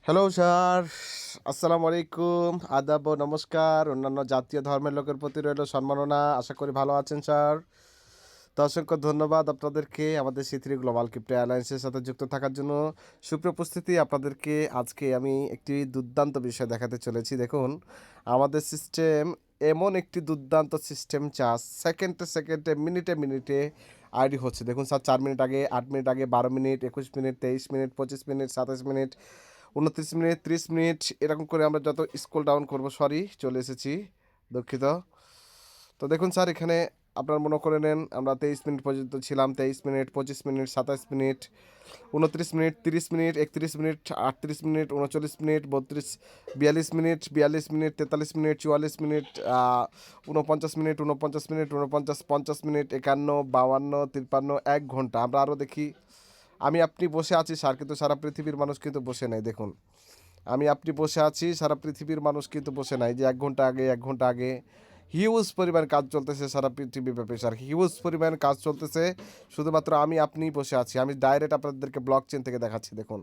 Hello sir, আসসালামু আলাইকুম, আদাব ও নমস্কার। অন্যান্য জাতীয় ধর্মের লোকের প্রতি রইল সম্মাননা। আশা করি ভালো আছেন স্যার। তো অসংখ্য ধন্যবাদ আপনাদেরকে আমাদের C3 গ্লোবাল ক্রিপ্টো অ্যালায়েন্সের সাথে যুক্ত থাকার জন্য। সুপ্রিয় উপস্থিতি, আপনাদেরকে আজকে আমি একটি দুর্দান্ত বিষয় দেখাতে চলেছি। দেখুন, আমাদের সিস্টেম এমন একটি দুর্দান্ত সিস্টেম, চার্জ সেকেন্ডে সেকেন্ডে, মিনিটে মিনিটে আইডি হচ্ছে। দেখুন স্যার, 4 মিনিট আগে, 8 মিনিট আগে, 12 minute, 21 minute, 23 minute, 25 minute, 27 minute, 29 minute, 30 minute, এরকম করে আমরা যত স্ক্রল ডাউন করব, সরি চলে এসেছি, দুঃখিত। তো দেখুন স্যার, এখানে আপনার মনে করে নেন আমরা 23 মিনিট পর্যন্ত ছিলাম। 23 minute, 25 minute, 27 minute, 29 minute, 30 minute, 31 minute, 38 minute, 39 minute, 42 minute, 42 minute, 43 minute, 44 minute, 49 minute, 49 minute, 49, 50 minute, 51, 52, 53, 1 ঘন্টা। আমরা আরও দেখি। আমি আপনি বসে আছি স্যার, কিন্তু সারা পৃথিবীর মানুষ কিন্তু বসে নেই। দেখুন, আমি আপনি বসে আছি, সারা পৃথিবীর মানুষ কিন্তু বসে নাই। যে 1 ঘন্টা আগে, 1 ঘন্টা আগে হিউজ পরিমাণ কাজ চলতেছে সারা পৃথিবী ব্যাপী স্যার, হিউজ পরিমাণ কাজ চলতেছে। শুধুমাত্র আমি আপনিই বসে আছি। আমি ডাইরেক্ট আপনাদেরকে ব্লক চেন থেকে দেখাচ্ছি। দেখুন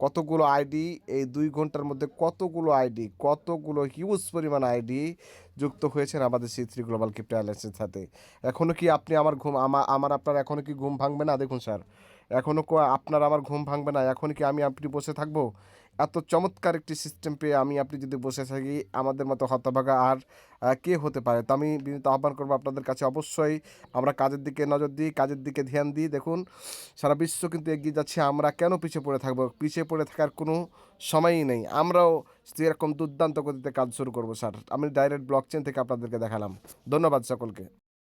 কতগুলো আইডি, এই 2 ঘন্টার মধ্যে কতগুলো আইডি, কতগুলো হিউজ পরিমাণ আইডি যুক্ত হয়েছেন আমাদের C3 গ্লোবাল ক্রিপ্টো অ্যালায়েন্সের সাথে। এখনও কি আপনি আমার ঘুম, আমার আপনার এখনও কি ঘুম ভাঙবে না? দেখুন স্যার, এখনও আপনার আমার ঘুম ভাঙবে না? এখন কি আমি আপনি বসে থাকবো? এত চমৎকার একটি সিস্টেম পেয়ে আমি আপনি যদি বসে থাকি, আমাদের মতো হতভাগা আর কে হতে পারে? তো আমি বিনীত আহ্বান করবো আপনাদের কাছে, অবশ্যই আমরা কাজের দিকে নজর দিই, কাজের দিকে ধ্যান দিই। দেখুন, সারা বিশ্ব কিন্তু এগিয়ে যাচ্ছে, আমরা কেন পিছিয়ে পড়ে থাকবো? পিছিয়ে পড়ে থাকার কোনো সময়ই নেই। আমরাও এরকম দুর্দান্ত গতিতে কাজ শুরু করবো স্যার। আমি ডাইরেক্ট ব্লক চেন থেকে আপনাদেরকে দেখালাম। ধন্যবাদ সকলকে।